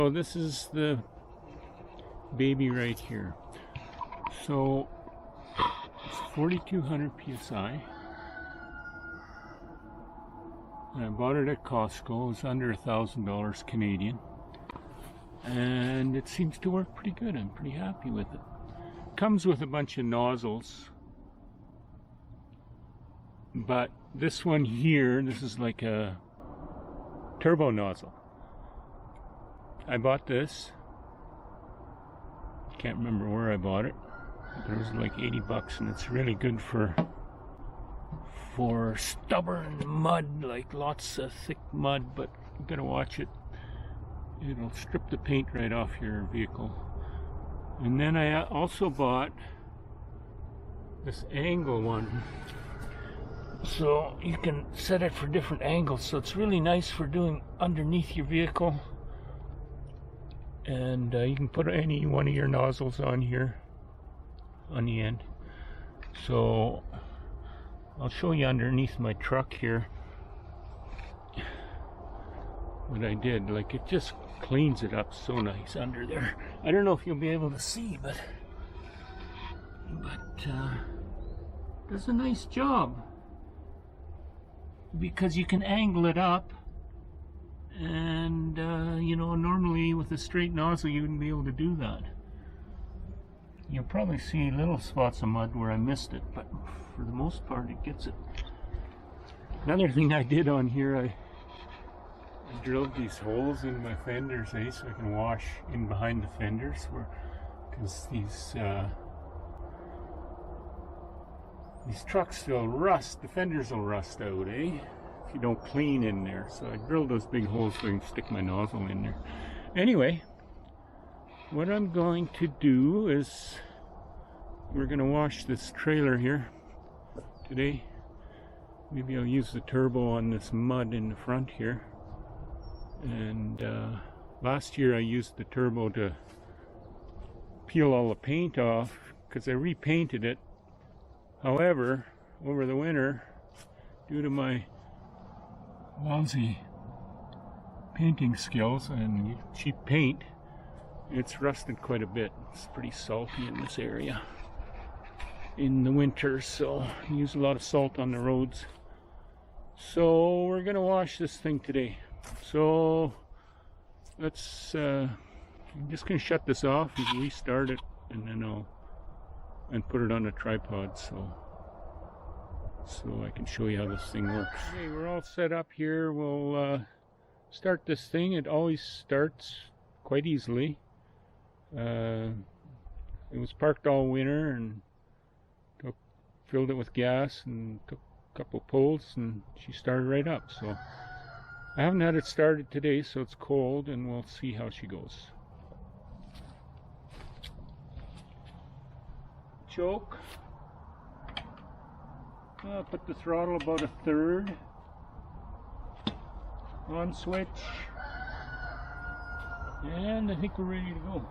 So this is the baby right here. So it's 4,200 PSI. I bought it at Costco. It was under $1,000 Canadian. And it seems to work pretty good. I'm pretty happy with it. Comes with a bunch of nozzles. But this one here, this is like a turbo nozzle. I bought this. Can't remember where I bought it. But it was like 80 bucks, and it's really good for stubborn mud, like lots of thick mud, but you gotta watch it. It'll strip the paint right off your vehicle. And then I also bought this angle one. So you can set it for different angles. So it's really nice for doing underneath your vehicle. And you can put any one of your nozzles on here, on the end. So I'll show you underneath my truck here what I did. Like, it just cleans it up so nice under there. I don't know if you'll be able to see, but does a nice job, because you can angle it up, and you know, normally with a straight nozzle you wouldn't be able to do that. You'll probably see little spots of mud where I missed it, but for the most part it gets it. Another thing I did on here, I drilled these holes in my fenders, so I can wash in behind the fenders, because these trucks will rust, the fenders will rust out, if you don't clean in there. So I drilled those big holes so I can stick my nozzle in there. Anyway, what I'm going to do is we're going to wash this trailer here today. Maybe I'll use the turbo on this mud in the front here. And last year I used the turbo to peel all the paint off because I repainted it. However, over the winter, due to my lousy painting skills and cheap paint, it's rusted quite a bit. It's pretty salty in this area in the winter, so I use a lot of salt on the roads. So we're gonna wash this thing today. So let's I'm just gonna shut this off and restart it, and then and put it on a tripod so I can show you how this thing works. Okay, we're all set up here. We'll start this thing. It always starts quite easily. It was parked all winter, and filled it with gas and took a couple pulls, and she started right up. So I haven't had it started today, so it's cold, and we'll see how she goes. Choke. Put the throttle about 1/3. On switch. And I think we're ready to go.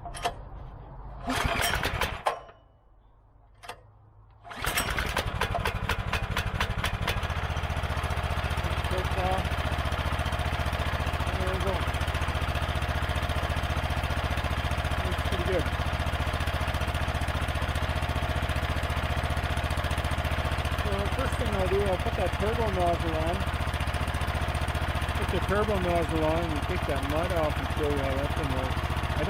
There we go. Looks pretty good. First thing I'll do, I'll put that turbo nozzle on. Put the turbo nozzle on and take that mud off and show you how that's going to work. I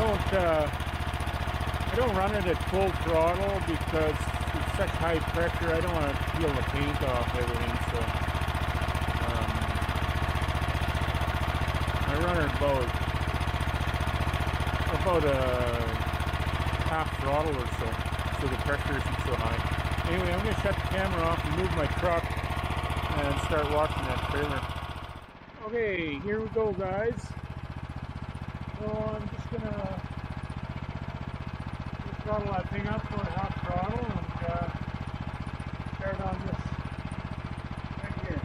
don't run it at full throttle because it's such high pressure. I don't want to peel the paint off everything, so I run it about a half throttle or so the pressure isn't so high. Anyway, I'm going to shut the camera off and move my truck and start washing that trailer. Okay, here we go, guys. So I'm just going to throttle that thing up for a half throttle and start on this right here.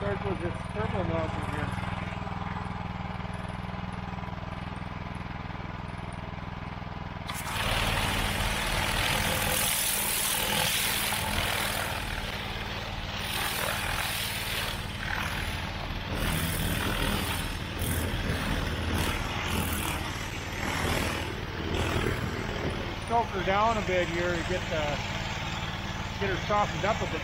Start with this turbo nozzle here. Choke her down a bit here to get her softened up a bit.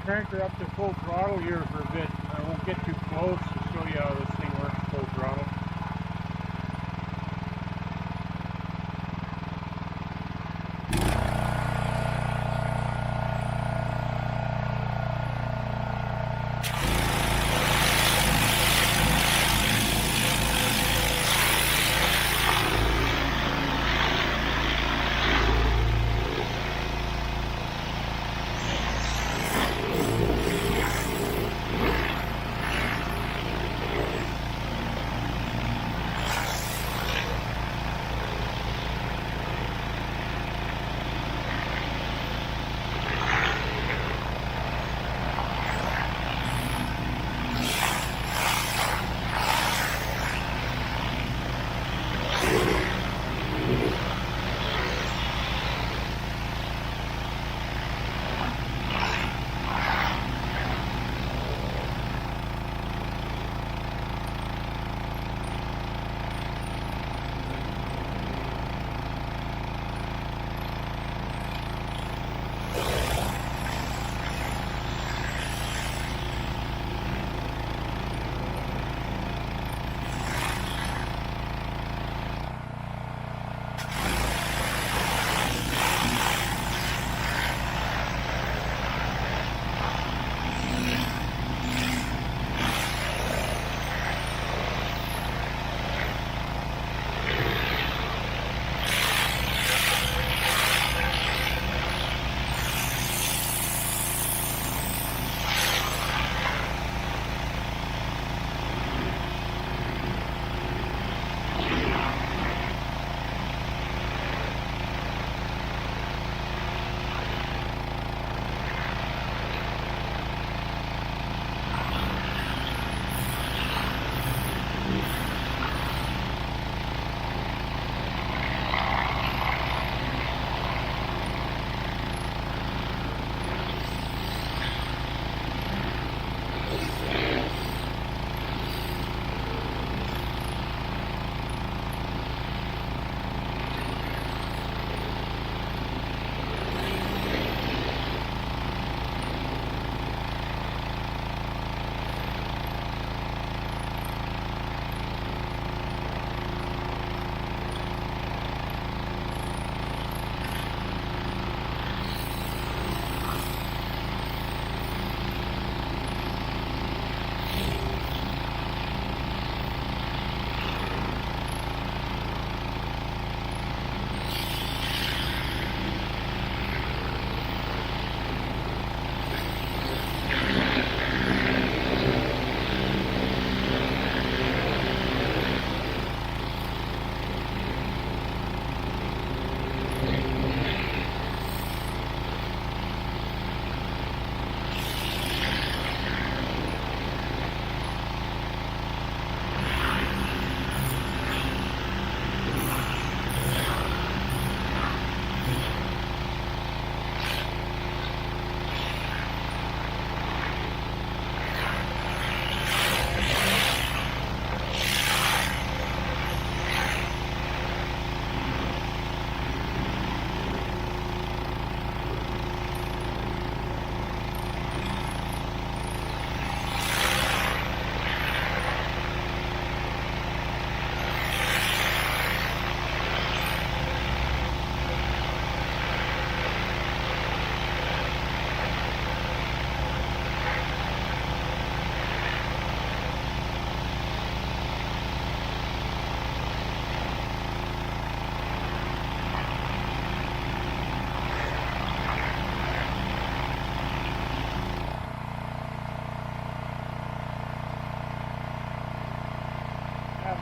Crank her up to full throttle here for a bit. I won't get too close to show you how this thing works full throttle.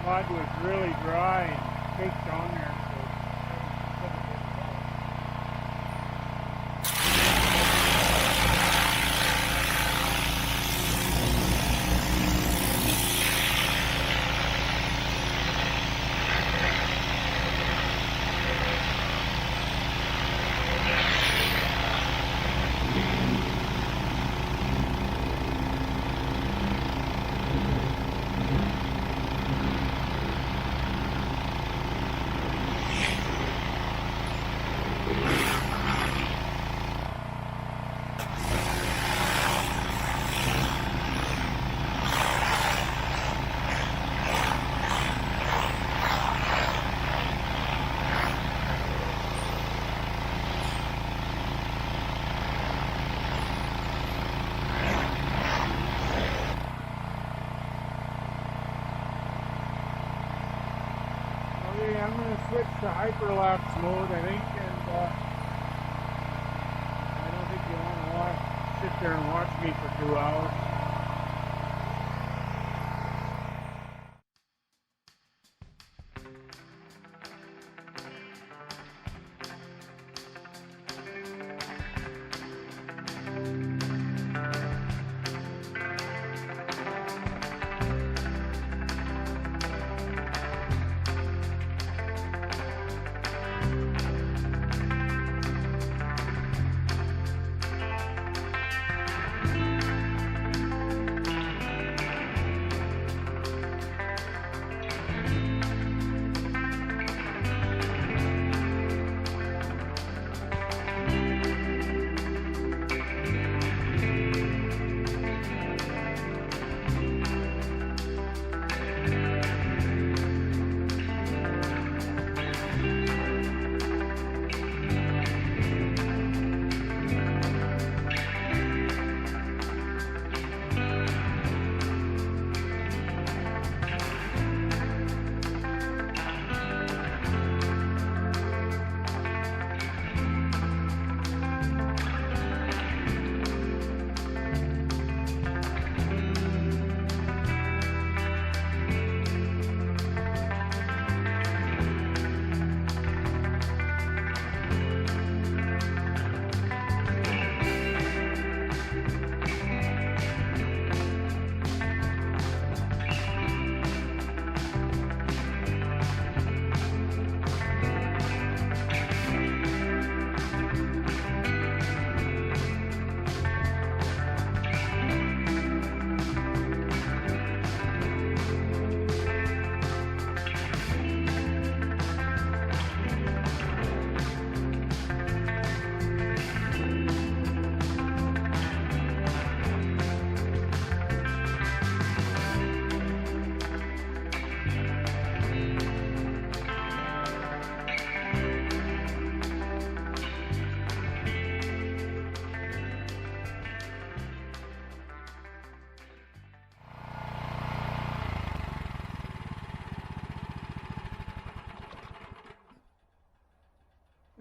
mud was really dry and caked on there. I'm going to switch to hyperlapse mode, I think, and I don't think you want to sit there and watch me for 2 hours.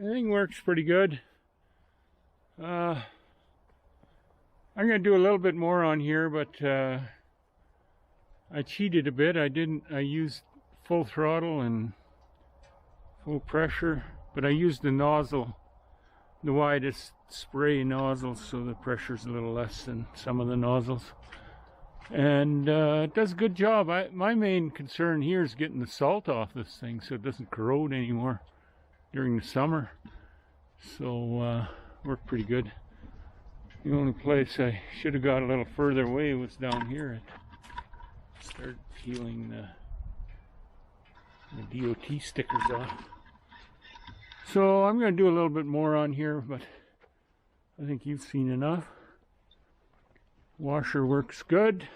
Everything works pretty good. I'm going to do a little bit more on here, but I cheated a bit. I used full throttle and full pressure, but I used the nozzle, the widest spray nozzle, so the pressure's a little less than some of the nozzles. And it does a good job. My main concern here is getting the salt off this thing so it doesn't corrode anymore during the summer. So worked pretty good. The only place I should have got a little further away was down here. It started peeling the DOT stickers off. So I'm going to do a little bit more on here, but I think you've seen enough. Washer works good.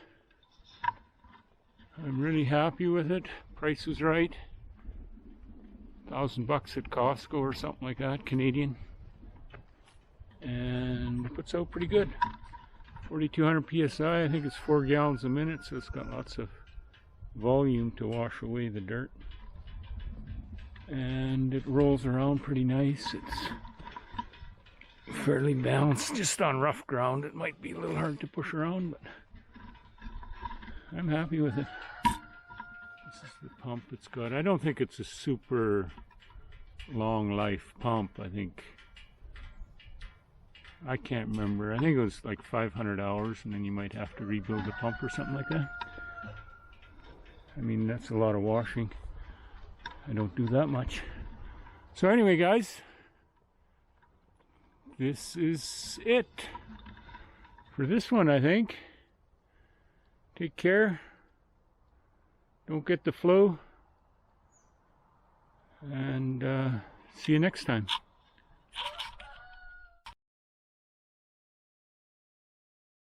I'm really happy with it. Price was right. $1,000 at Costco or something like that, Canadian. And it puts out pretty good. 4,200 PSI, I think it's 4 gallons a minute, so it's got lots of volume to wash away the dirt. And it rolls around pretty nice. It's fairly balanced. Just on rough ground, it might be a little hard to push around, but I'm happy with it. This is the pump it's got. I don't think it's a super long life pump. I can't remember. I think it was like 500 hours and then you might have to rebuild the pump or something like that. I mean, that's a lot of washing. I don't do that much. So anyway, guys, this is it for this one, I think. Take care. Don't get the flu. And see you next time.